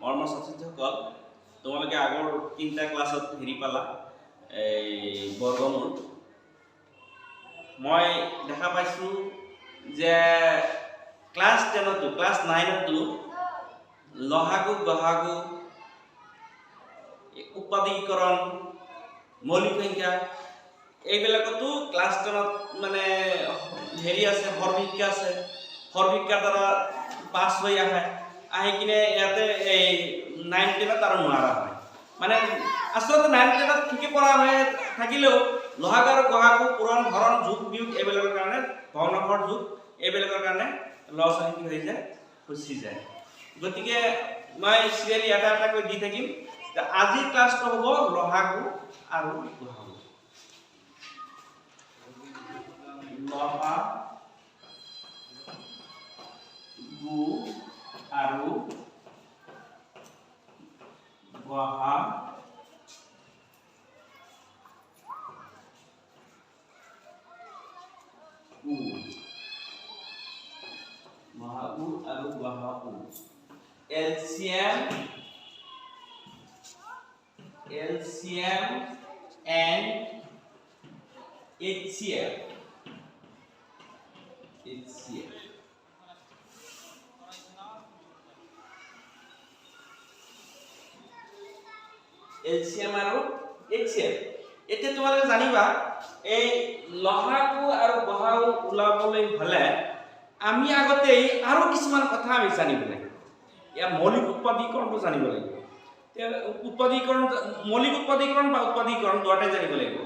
মৰমৰ ছাত্ৰীসকল, তোমালোকে আগৰ 3টা ক্লাছত হেৰি পালা এই বৰ্গমূল। মই দেখা পাইছোঁ যে ক্লাছ 10 ক্লাছ 9 লহাগু গহাগু উৎপাদীকৰণ মৌলিক সংখ্যা এইবিলাকতো ক্লাছ 10 মানে হেৰি আছে, সৰ্বিকা আছে। সৰ্বিকাৰ দ্বাৰা পাছ হৈ আহি কিনে ইয়াতে এই 9-10 আৰু নোৱাৰা হয়। মানে আচলতে 9-10 ঠিকে পঢ়া হৈ থাকিলেও লহাগু আৰু গহাগু পূৰণ হৰণ যোগ বিয়োগ এইবিলাকৰ কাৰণে ভগ্নাংশৰ যোগ এইবিলাকৰ কাৰণে ল'ৰা ছোৱালী কি হৈ যায়, ফচি যায়। গতিকে মই চিৰিয়েলি এটা এটাকৈ দি থাকিম। আজিৰ ক্লাছটো হ'ব লহাগু আৰু গহাগু। লহাগু আৰু লহাগু আৰু গহাগু LCM and HCF LCM আৰু HCF। এতিয়া তোমালোকে জানিবা এই লহাগু আৰু গহাগু ওলাবলৈ হলে আমি আগতেই আৰু কিছুমান কথা আমি জানিব লাগিব। ইয়াৰ মৌলিক উৎপাদীকৰণটো জানিব লাগিব। উৎপাদীকৰণ মৌলিক উৎপাদীকৰণ বা উৎপাদীকৰণ দুটাই জানিব লাগিব।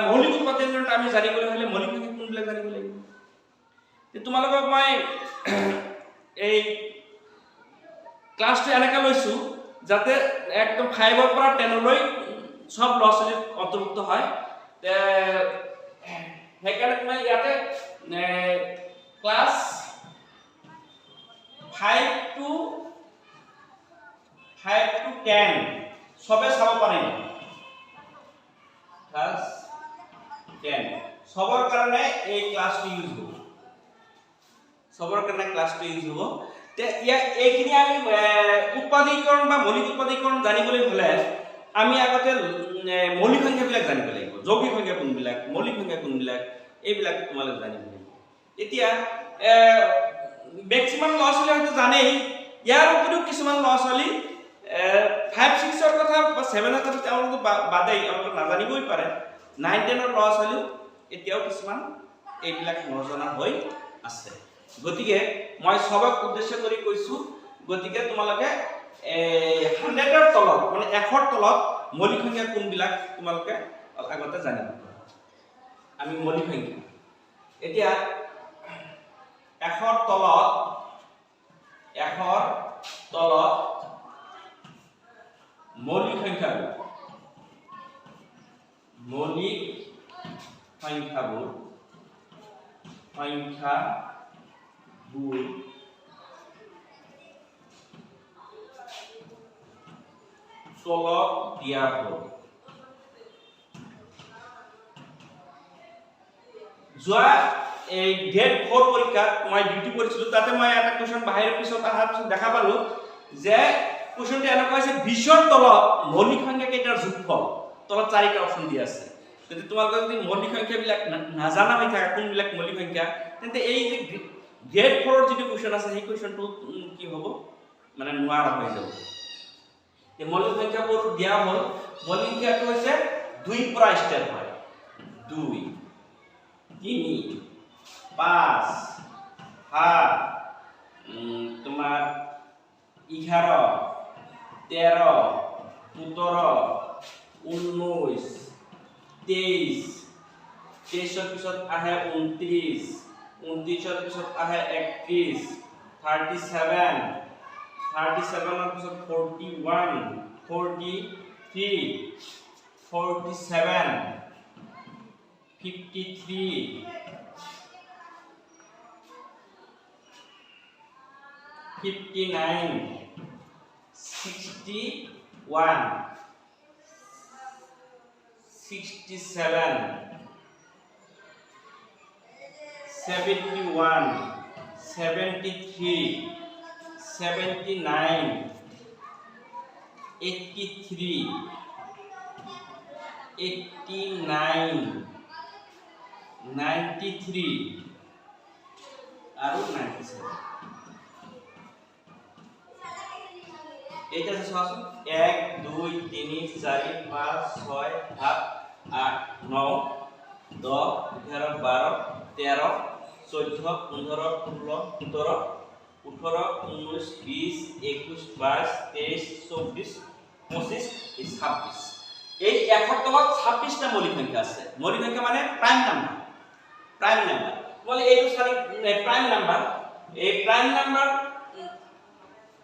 মৌলিক উৎপাদীকৰণটো আমি জানিবলৈ হলে মৌলিক সংখ্যা কোনবিলাক জানিব লাগিব। তোমালোকক মই এই ক্লাছটো এনেকৈ লৈছোঁ যাতে একদম 5ৰ পৰা 10লৈ সব ল'ৰা ছোৱালী অন্তৰ্ভুক্ত হয়। সেইকাৰণে তোমাৰ ইয়াতে ক্লাছ 5 to 10 সবে চাব পাৰিব। ক্লাছ 10 সবৰ কাৰণে এই ক্লাছটো ইউজ হ'ব। সবৰ কাৰণে ক্লাছটো ইউজ হ'ব। এইখিনি আমি উৎপাদীকৰণ বা মৌলিক উৎপাদীকৰণ জানিবলৈ হ'লে আমি আগতে মৌলিক সংখ্যাবিলাক জানিব লাগিব। যৌগিক সংখ্যা কোনবিলাক, মৌলিক সংখ্যা কোনবিলাক, এইবিলাক তোমালোকে জানিব লাগিব। এতিয়া মেক্সিমাম ল'ৰা ছোৱালী হয়তো জানেই। ইয়াৰ উপৰিও কিছুমান ল'ৰা ছোৱালী 5-6ৰ কথা বা 7ৰ কথা তেওঁলোকে বাদেই তেওঁলোকে নাজানিবই পাৰে। 9-10ৰ ল'ৰা ছোৱালীও এতিয়াও কিছুমান এইবিলাক নজনা হৈ আছে। গতিকে মই সবক উদ্দেশ্য কৰি কৈছোঁ, গতিকে তোমালোকে 100ৰ তলত মানে 100ৰ তলত মৌলিক সংখ্যা কোনবিলাক তোমালোকে আগতে জানিব। আমি মৌলিক সংখ্যা এতিয়া 100ৰ তলত মৌলিক সংখ্যাবোৰ তলত দিয়া হ'ল। যোৱা এই গ্ৰেড 4 পৰীক্ষাত মই ডিউটি কৰিছিলোঁ। তাতে মই এটা কুৱেশ্যন বাহিৰৰ পিছত অহাৰ পিছত দেখা পালোঁ যে কুৱেশ্যনটো এনেকুৱা হৈছে 20ৰ তলত মৌলিক সংখ্যা কেইটাৰ যোগফল। তলত 4টা অপশ্যন দিয়া আছে। যদি তোমালোকে যদি মৌলিক সংখ্যাবিলাক নাজানা হৈ থাকে কোনবিলাক মৌলিক সংখ্যা, তেন্তে এই যে গ্ৰেড 4ৰ যিটো কুৱেশ্যন আছে সেই কুৱেশ্যনটো কি হ'ব, মানে নোৱাৰা হৈ যাব। এই মৌলিক সংখ্যাবোৰ দিয়া হ'ল। মৌলিক সংখ্যাটো হৈছে 2ৰ পৰা ষ্টাৰ্ট হয়। 2, 3, 5, 7, তোমাৰ 11, 13, 17, 19, 23, 23ৰ পিছত আহে 29, 29ৰ পিছত আহে 31, 37, 37ৰ পিছত 41, 43, 47, 53, 59, 61, 67, 71, 73, 79, 83 89 93 আৰু 97 এইটা আছে সহজ 1 2 3 4 5 6 7 8 9 10 11 12 13 14 15 16 17 18 19 20 21 22 23 24 25 26 এই একৰ তলত 26টা মৌলিক সংখ্যা আছে মৌলিক সংখ্যা মানে প্ৰাইম নাম্বাৰ বলে এইটো সাৰি প্ৰাইম নাম্বাৰ এই প্ৰাইম নাম্বাৰ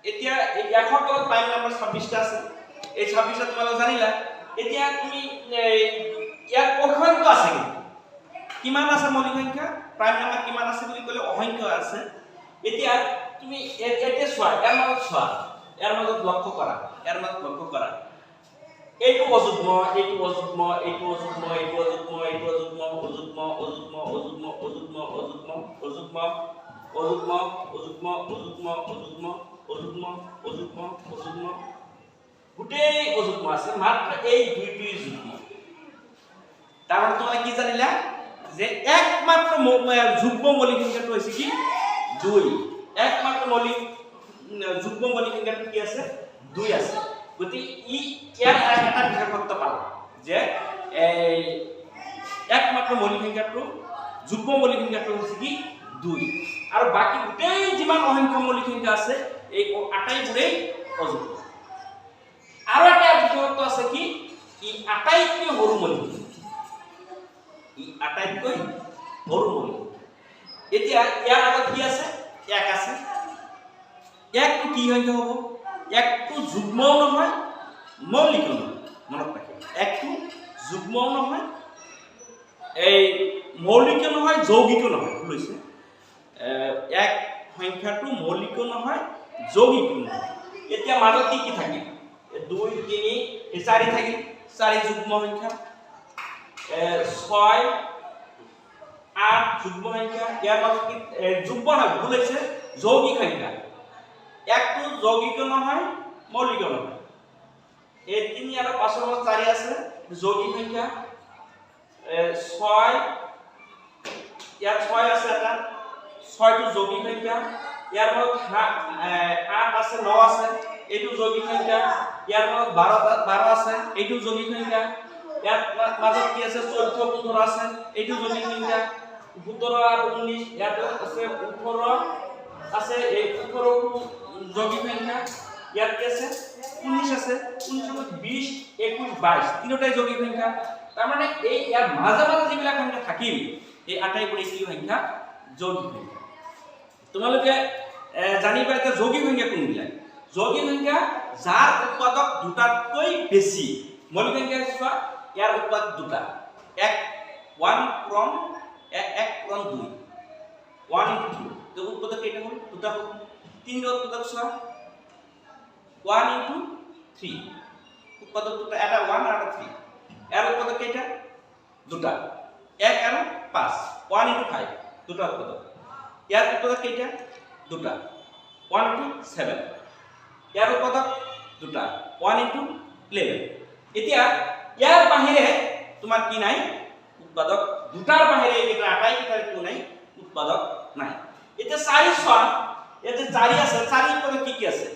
এতিয়া এই একৰ তলত প্ৰাইম নাম্বাৰ 26টা আছে এই 26টা তোমালোক জানিলা এতিয়া তুমি ইয়াৰ অসংখ্য আছে কিমান আছে মৌলিক সংখ্যা প্ৰাইম নাম্বাৰ কিমান আছে বুলি কলে অসংখ্য আছে এতিয়া তুমি এতে চোৱা ইয়াৰ মাজত লক্ষ্য কৰা এইটো অযুগ্ম গোটেই অযুগ্ম আছে মাত্ৰ এই দুইটি যুগ্ম তাৰ মানে তোমৰা কি জানিলা যে একমাত্ৰ যুগ্ম মৌলিক সংখ্যাটো হৈছে কি 2 একমাত্ৰ যুগ্ম মৌলিক সংখ্যাটো কি আছে 2 আছে গতি ইয়াৰ এটা বিশেষত্ব পাল যে একমাত্ৰ মৌলিক সংখ্যাটো যুগ্ম মৌলিক সংখ্যাটো হৈছে কি 2 আৰু বাকি গোটেই যিমান অসংখ্য মৌলিক সংখ্যা আছে এই আটাইবোৰেই অযুগ্ম আৰু এটা বিশেষত্ব আছে কি ই আটাইতকৈ সৰু মৌলিক এতিয়া ইয়াৰ আগত কি আছে 1 আছে 1 টো কি সংখ্যা হ'ব 1 টো যুগ্মও নহয় মৌলিকও নহয় মনত ৰাখিব 1 টো যুগ্মও নহয় এই মৌলিকও নহয় যৌগিকও নহয় বুলিছে 1 সংখ্যাটো মৌলিকও নহয় যৌগিকও নহয় এতিয়া মাজত কি থাকিব 2 3 4 থাকিব 4 যুগ্ম সংখ্যা 6 8 যুগ্ম সংখ্যা ইয়াৰ মাজত কি যুগ্ম নহয় বুলিছে যৌগিক সংখ্যা 1 টো যৌগিকও নহয় মৌলিকও নহয় এই 3 আৰু 5 ৰ 4 আছে যৌগিক সংখ্যা 6 ইয়াৰ 6 আছে এটা 6 টো যৌগিক সংখ্যা ইয়াৰ মাজত 8 আছে 9 আছে এইটো যৌগিক সংখ্যা ইয়াৰ মাজত 12 আছে এইটো যৌগিক সংখ্যা ইয়াৰ মাজত কি আছে 14 15 আছে এইটো যৌগিক সংখ্যা 17 আৰু 19 ইয়াত আছে 18 আছে এই 18 টো যৌগিক সংখ্যা ইয়াত কি আছে 19 আছে 19 20 21 22 তিনিটাই যৌগিক সংখ্যা তাৰ মানে এই ইয়াৰ মাজে যিবিলাক সংখ্যা থাকিল এই আটাইবোৰ কি সংখ্যা যৌগিক সংখ্যা তোমালোকে জানিবা যে যৌগিক সংখ্যা কোনবিলাক যৌগিক সংখ্যা যাৰ উৎপাদক দুটাতকৈ বেছি মৌলিক সংখ্যা চোৱা ইয়াৰ উৎপাদক দুটা 1 পূৰণ 2 1 into 2 তো উৎপাদক কেইটা হল দুটা হল 3 ৰ উৎপাদক চোৱা 1 into 3 উৎপাদক দুটা এটা 1 আৰু 3 ইয়াৰ উৎপাদক কেইটা দুটা 1 আৰু 5 1 into 5 দুটা উৎপাদক ইয়াৰ উৎপাদক কেইটা দুটা 1 into 7 ইয়াৰ উৎপাদক দুটা 1 into 11 এতিয়া ইয়াৰ বাহিৰে তোমাৰ কি নাই উৎপাদক দুটাৰ বাহিৰে এটা আটাইকেইটাৰ কি নাই উৎপাদক নাই এতিয়া 4 চোৱা এতে 4 আছে 4 উৎপাদক কি আছে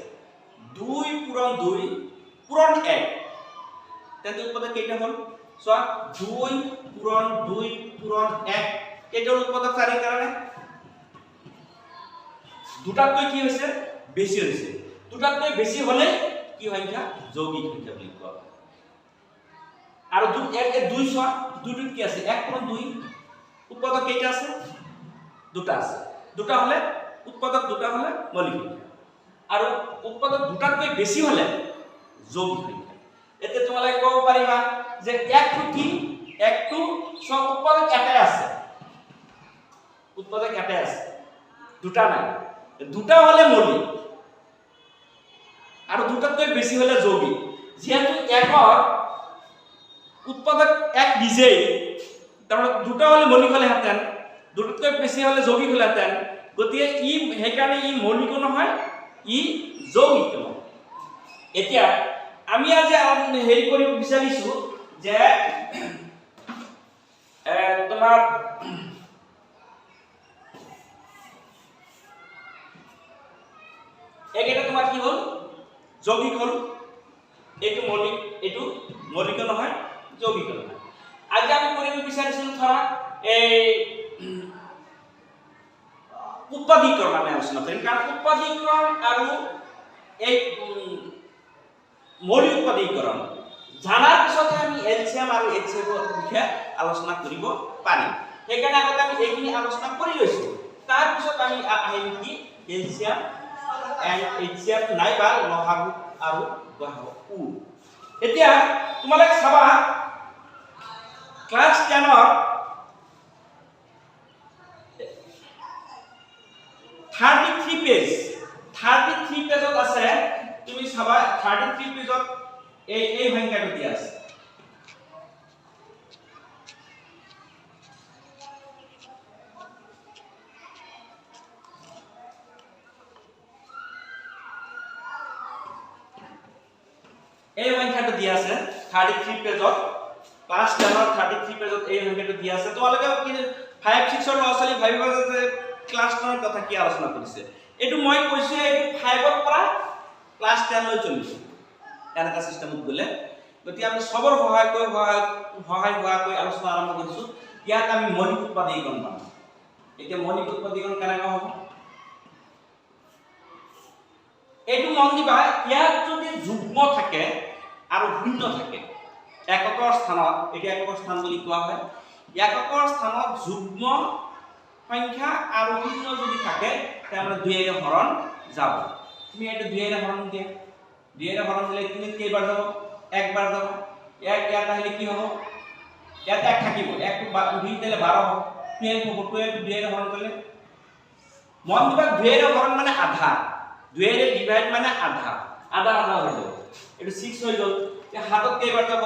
2 পূৰণ 2 পূৰণ 1 তেন্তে উৎপাদক কেইটা হল চোৱা 2 পূৰণ 2 পূৰণ 1 কেইটাৰ উৎপাদক 4 কাৰণে দুটাতকৈ কি হৈছে বেছি হৈছে দুটাতকৈ বেছি হলে কি সংখ্যা যৌগিক সংখ্যা বুলি কোৱা হয় আৰু 2 চোৱা 2 কি আছে 1 পূৰণ 2 উৎপাদক কেইটা আছে দুটা আছে দুটা হলে উৎপাদক দুটা হলে মৌলিক সংখ্যা আৰু উৎপাদক দুটাতকৈ বেছি হলে যৌগিক সংখ্যা এতে তোমালোকে ক'ব পাৰিবা যে 1 টো কি 1 টো সব উৎপাদক এটাই আছে দুটা নাই দুটা হলে মৌলিক আৰু দুটাতকৈ বেছি হলে যৌগিক যেহেতু 1 উৎপাদক 1 নিজেই তাৰমানে দুটা হলে মৌলিক হলে হেতেন দুটাতকৈ বেছি হলে যৌগিক হলে হেতেন গতিকে সেইকাৰণে মৌলিকও নহয় যৌগিক নহয় এতিয়া আমি আজি হেৰি কৰিব বিচাৰিছো যে তোমাৰ এইকেইটা তোমাৰ কি হ'ল যৌগিক হ'ল এইটো মৌলিক নহয় যৌগিক নহয় আজি আমি কৰিব বিচাৰিছিলো ধৰা এই উৎপাদীকৰণ আমি আলোচনা কৰিম কাৰণ উৎপাদীকৰণ আৰু এই মৌলিক উৎপাদীকৰণ জানাৰ পিছতহে আমি এলচিএম আৰু এইচচিএফৰ বিষয়ে আলোচনা কৰিব পাৰিম সেইকাৰণে আগতে আমি এইখিনি আলোচনা কৰি লৈছো তাৰ পিছত আমি আহিম কি এলচিএম এণ্ড এইচচিএফ নাইবা লসাগু আৰু গসাগু এতিয়া তোমালোকে চাবা ক্লাছ 10 ৰ 33 পেজত আছে তুমি চাবা 33 পেজত এই সংখ্যাটো দিয়া আছে এই সংখ্যাটো দিয়া আছে 33 পেজত ক্লাছ 10 ৰ 33 পেজত এই সংখ্যাটো দিয়া আছে তোমালোকে 5 6 ৰ ল'ৰা-ছোৱালী ভাবিবা যে ক্লাছ 10 ৰ কথা কি আলোচনা কৰিছে এটো মই কৈছো এটো 5 ৰ পৰা ক্লাছ 10 লৈ চলিছে এনেকা সিস্টেমত গলে গতি আমি সবৰ সহায় কৰি আলোচনা আৰম্ভ কৰিছো ইয়াত আমি মৌলিক উৎপাদীকৰণ পাম এতিয়া মৌলিক উৎপাদীকৰণ কেনেকা হ'ব এটো মন দিবা ইয়াত যদি যুগ্ম থাকে আৰু শূন্য থাকে এককৰ স্থানত এটা এককৰ স্থান বুলি কোৱা হয় এককৰ স্থানত যুগ্ম সংখ্যা আৰু শূন্য যদি থাকে তাহলে 2 এর হরণ যাব তুমি এটা 2 এর হরণ দিয়া 2 এর হরণ দিলে তুমি কয়বার যাব একবার যাব এক ইয়াত আহিলে কি হ'ব ইয়াত এক থাকিব এক 2 দিলে 12 হ'ব 12 হ'ব 12 2 এর হরণ করলে মন দিবা 2 এর হরণ মানে আধা 2 এর ডিভাইড মানে আধা হৈ যাব এটো 6 হৈ গল তে হাতত কয়বার যাব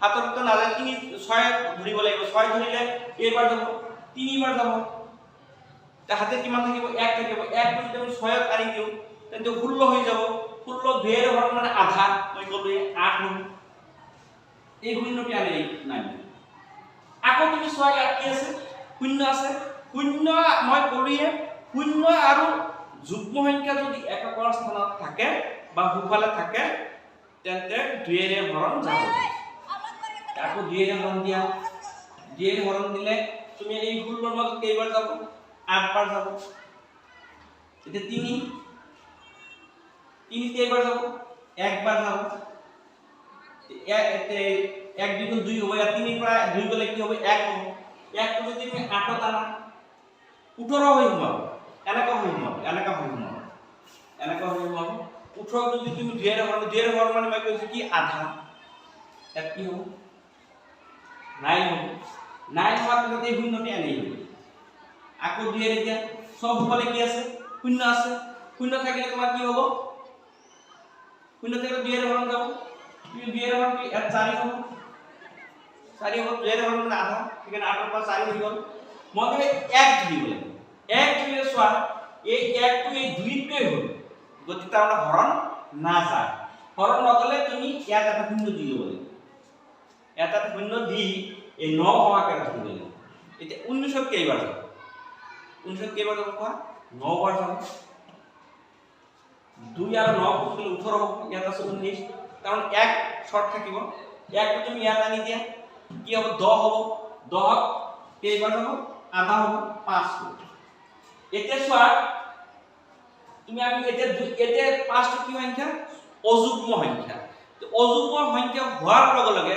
হাতত তো না জানি 6 ধৰিব লাগিব 6 ধৰিলে কয়বাৰ যাব 3 বাৰ যাব তে হাতে কিমান থাকিব 1 থাকিব 1 যদি আমি 6 ত আনি দিও তেন্তে 16 হৈ যাব 16 2 এর হরণ মানে আধা মই কলো 8 হ'ব এই শূন্যটি আনি নাই আকৌ তুমি 6 ইয়াত কি আছে শূন্য আছে শূন্য মই কলিয়ে শূন্য আৰু যুগ্ম সংখ্যা যদি এককৰ স্থানত থাকে বা হুফালে থাকে তেন্তে 2 এর হরণ যাব আকৌ 2 এর হরণ দিয়া 2 এর হরণ দিলে তুমি এই 16 মত কয়বার যাব 8 বার যাব এটা 3 কয়বার যাব 1 বার যাব 1 দ্বিগুণ 2 হবে আর 3 প্রায় 2 গলে কি হবে 1 হবে 1 তো যদি তুমি 8 ত আনা 18 হই হবে এনেকা হই হবে 18 যদি তুমি 2 এর হরণ মানে মই কইছি কি আধা এটা কি হবে 9 হবে 9 হওয়ার পরে এই শূন্যটি আনি দিবি আকৌ 2 এর দিয়া সব ফলে কি আছে শূন্য আছে শূন্য থাকিলে তোমার কি হবে শূন্য থেকে 2 এর হরণ যাব তুমি 2 এর হরণ কি 4 হবে 4 হবে 2 এর হরণ মানে আধা এখানে 8 এর পর 4 হই গেল মনে 1 ধরি বলে 1 ধরে সোয়া এই 1 টু এই 2 তে হল গতিতে আমরা হরণ না যায় হরণ না গলে তুমি ইয়াত একটা শূন্য দিলে বলে এটা শূন্য দি এই 9 হওয়াকে ধরে দিলে এটা 19 কয়বার যাব 19 কয়বার যাব কোৱা 9 বার যাব 2 আর 9 গুণ করলে 18 হবে ইয়াত আছে 19 কারণ 1 শর্ট থাকিব 1 তুমি ইয়াত আনি দিয়া কি হবে 10 হবে 10 কয়বার যাব আধা হবে 5 হবে এতে সোয়া তুমি আমি এতে 5 টো কি সংখ্যা অযুগ্ম সংখ্যা তো অযুগ্ম সংখ্যা হোৱাৰ লগে লগে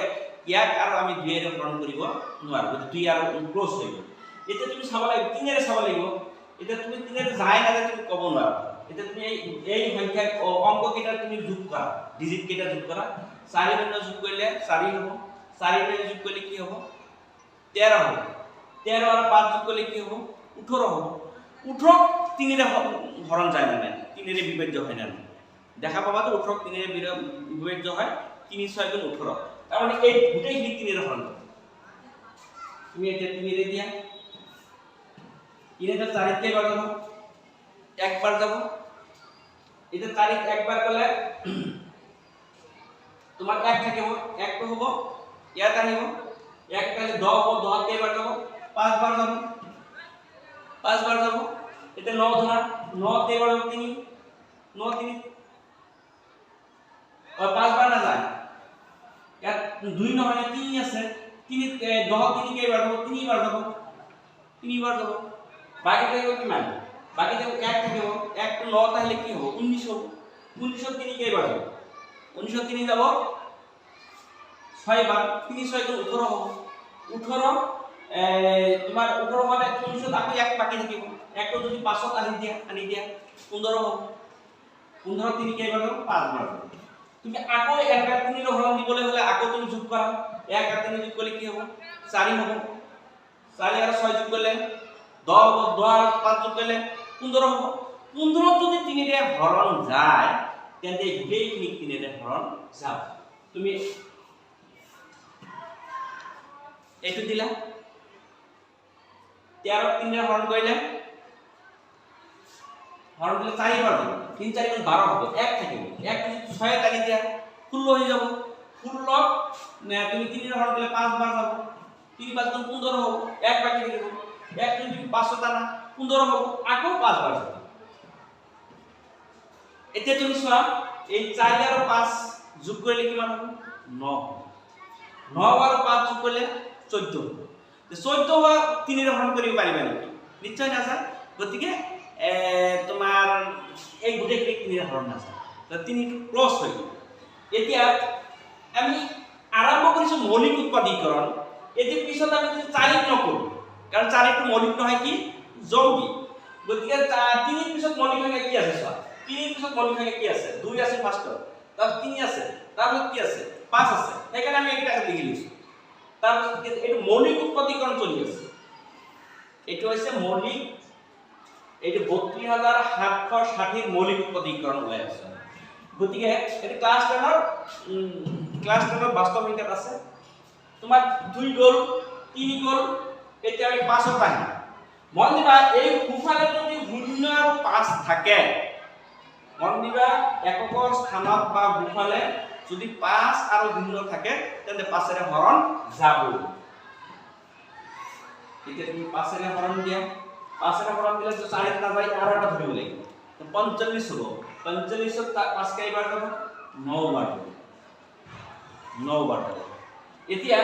ইয়াক আৰু আমি 2 এৰ হৰণ কৰিব নোৱাৰো 2 আৰু ক্লোজ হৈ গ'ল এটা তুমি চাব লাগিব 3 এর চাব লাগিব এটা তুমি 3 এর যায় না তুমি কব নোৱাৰা এটা তুমি এই সংখ্যা অংক কেইটা তুমি যোগ কৰা ডিজিট কেইটা যোগ কৰা 4 শূন্য যোগ কৰিলে 4 হ'ব 4 শূন্য যোগ কৰিলে কি হ'ব 13 হ'ব 13 আৰু 5 যোগ কৰিলে কি হ'ব 18 হ'ব 18 3 এর হরণ যায় না 3 এর বিভাজ্য হয় না দেখা পাবা তো 18 3 এর বিভাজ্য হয় 3 6 গুণ 18 তার মানে এই দুটাই 3 এর হরণ তুমি এটা 3 এর দিয়া 3 এর 4 কে বার যাব একবার যাব এটা তারিখ একবার করলে তোমাৰ 1 থাকিব 1 টো হ'ব ইয়াত আহিব 1 কালি 10 হ'ব 10 কেইবাৰ যাব 5 বাৰ যাব 5 বাৰ যাব এতিয়া 9 ধৰা 9 কেইবাৰ যাব 3 9 3 और 5 बार ना যায় ইয়াত 2 নহয় 3 আছে 3 10 3 কেইবাৰ যাব 3 বাৰ যাব 3 বাৰ যাব বাকি থাকিব কিমান বাকি থাকিব 1 থাকিব 1 টো 9 তাহলে কি হ'ব 19 হ'ব 19 3 কেইবাৰ যাব 19 3 যাব 6 বাৰ 3 6 টো 18 হ'ব 18 তোমাৰ 18 মানে 19 আকৌ 1 বাকি থাকিব 1 টো যদি 5 ত আনি দিয়া 15 হ'ব 15 3 কেইবাৰ যাব 5 বাৰ যাব তুমি আকৌ 1 আর 3 এর হরণ দিবলে হলে আকৌ তুমি যোগ করা 1 আর 3 যোগ করলে কি হবে 4 হবে 4 আর 6 যোগ করলে 10 হবে 10 আর 5 যোগ করলে 15 হবে 15 যদি 3 এর হরণ যায় তাহলে গোটেইখিনি 3 এর হরণ যাব তুমি এইটো দিলা 13 3 এর হরণ কইলে হরণ দিলে 4 বার হবে 3 4 গুণ 12 হবে 1 থাকিব 1 যদি 6 টানি দিয়া 16 হয়ে যাব 16 না তুমি 3 এর হরণ দিলে 5 বার যাব 3 5 গুণ 15 হবে 1 বাকি থাকিব 1 যদি 500 টানা 15 হবে আকৌ 5 বার যাব এতিয়া তুমি সোয়া এই 4 আর 5 যোগ কৰিলে কিমান হ'ব 9 9 আৰ 5 যোগ কৰিলে 14 হবে 14 বা 3 এৰ হৰণ কৰিব পাৰিবা নেকি নিশ্চয় না স্যার গতিকে তোমার এই গোটেইখিনি 3 এর হরণ আছে তো 3 ক্লোজ হৈ গ'ল এতিয়া আমি আৰম্ভ কৰিছো মৌলিক উৎপাদীকৰণ এতি পিছত আমি যদি 4 নকৰো কাৰণ 4 টো মৌলিক নহয় কি যৌগিক গতিকে 3 পিছত মৌলিক সংখ্যা কি আছে চোৱা 3 পিছত মৌলিক সংখ্যা কি আছে 2 আছে ফাৰ্ষ্টত তাৰ 3 আছে তাৰপিছত কি আছে 5 আছে সেইকাৰণে আমি এটা লিখি লৈছো তাৰপিছত এইটো মৌলিক উৎপাদীকৰণ চলি আছে এইটো হৈছে মৌলিক এইটো 32760 এর মৌলিক উৎপাদীকরণ ওলাই আছে গতিকে এটা ক্লাস 10 এর বাস্তব সংখ্যাত আছে তোমার 2 গল 3 গল এটা আমি 5 ত আহি মন দিবা এই খুফালে যদি 0 আর 5 থাকে মন দিবা এককৰ স্থানত বা খুফালে যদি 5 আর 0 থাকে তাহলে 5 এর হরণ যাব এটা তুমি 5 এর হরণ দিয়া 5 এর হরণ দিলে তো 4 না যায় আর একটা ধরে লাগবে তো 45 হলো 45 ত 5 কেইবাৰ যাব 9 বার 9 বার এতিয়া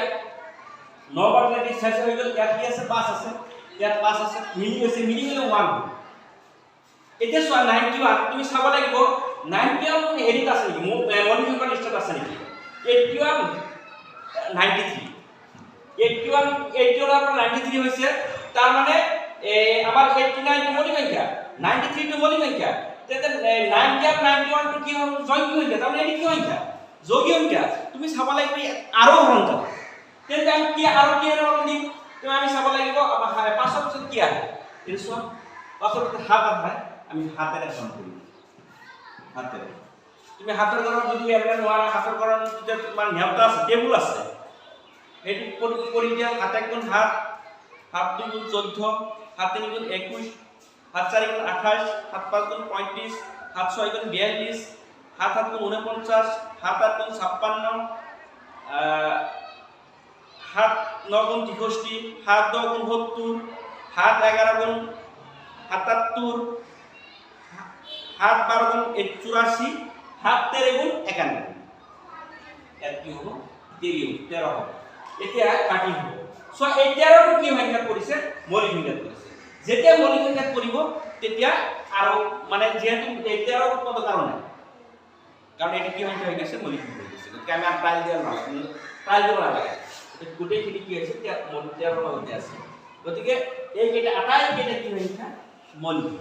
9 বার যদি শেষ হৈ গল ইয়াত কি আছে 5 আছে ইয়াত 5 আছে মিলি গলে 1 এতিয়া সোয়া 91 তুমি চাব লাগিব 91 হেৰিত আছে নেকি মৌলিক সংখ্যাৰ লিষ্টত আছে নেকি 81 93 81 পৰা 93 হৈছে তাৰ মানে আমার 89 টো মৌলিক সংখ্যা 93 টো মৌলিক সংখ্যা তেতে 90 আর 91 টো কি হবে যৌগিক সংখ্যা তাহলে এটি কি সংখ্যা যৌগিক সংখ্যা তুমি চাব লাগিব আরো হরণ যাব তেতে আমি কি আরো কি হরণ দিম তুমি আমি চাব লাগিব 5 এর পিছত কি আছে এই সোয়া 5 এর পিছত হাত আছে আমি হাতের হরণ করি হাতের তুমি হাতের হরণ যদি এরা নোয়ারা হাতের হরণ যদি তোমার নিয়মটা আছে টেবুল আছে এটি কৰি দিয়া হাতে কোন হাত 7 2 গুণ 14 7 3 গুণ 21 7 4 গুণ 28 7 5 গুণ 35 7 6 গুণ 42 7 7 গুণ 49 7 8 গুণ 56 7 9 গুণ 63 7 10 গুণ 70 7 11 গুণ 77 7 12 গুণ 84 7 13 গুণ 91 এত কি হলো 13 হবে এতিয়া কাটি হ'ব সো এই 13 টো কি সংখ্যা কৰিছে মৌলিক সংখ্যা কৰিছে যেতিয়া মৌলিক সংখ্যা কৰিব তেতিয়া আৰু মানে যেহেতু এই 13 উৎপাদক কারণে কারণ এটা কি সংখ্যা হৈ গৈছে মৌলিক সংখ্যা হৈ গৈছে গতিকে আমি ট্রায়াল দিয়া না ট্রায়াল দিব লাগে এটা গোটেই খিনি কি হৈছে 13 লগতে আছে গতিকে এই কেটা আটাই কেটা কি সংখ্যা মৌলিক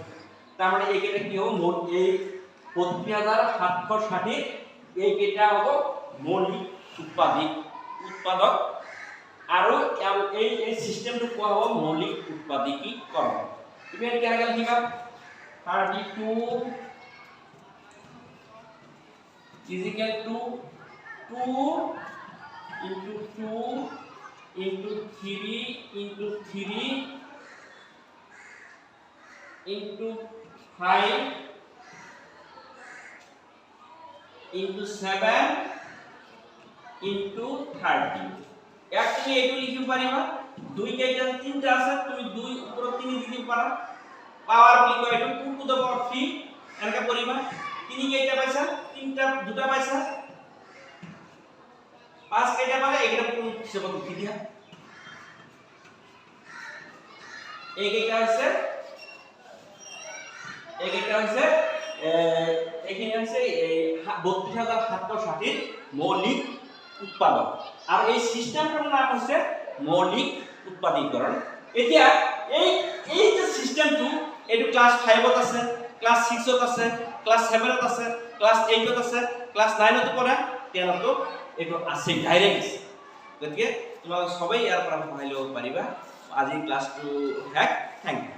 তার মানে এই কেটা কি হ'ব এই 32760 এই কেটা হ'ব মৌলিক উৎপাদক আৰু এই সিস্টেমটো কোৱা হ'ব মৌলিক উৎপাদকীকৰণ তুমি এনে কেনেকৈ লিখিবা 32 is equal to 2 into 2 into 3 into 3 into 5 into 7 into 30 এক তুমি এইটো লিখিব পাৰিবা 2 কেইটা তিনটা আছে তুমি 2 ওপৰত 3 দি দিব পাৰা পাৱাৰ বুলি কয় এইটো 2 টু দ্য পাৱাৰ 3 এনেকা কৰিবা 3 কেইটা পাইছা তিনটা দুটা পাইছা 5 কেইটা পালে এইটা কোন হিচাপত লিখি দিয়া এইকেইটা হৈছে এইখিনি হৈছে 32760 মৌলিক উৎপাদক আৰু এই সিস্টেমটোৰ নাম হৈছে মৌলিক উৎপাদীকৰণ এতিয়া এই যে সিস্টেমটো এইটো ক্লাস 5 ত আছে ক্লাস 6 ত আছে ক্লাস 7 ত আছে ক্লাস 8 ত আছে ক্লাস 9 ত পঢ়া 10 ত এইটো আছে ডাইৰেক্ট গতিকে তোমালোক সবাই ইয়াৰ পৰা সহায় ল'ব পাৰিবা আজি ক্লাসটো হ্যাক থ্যাংক ইউ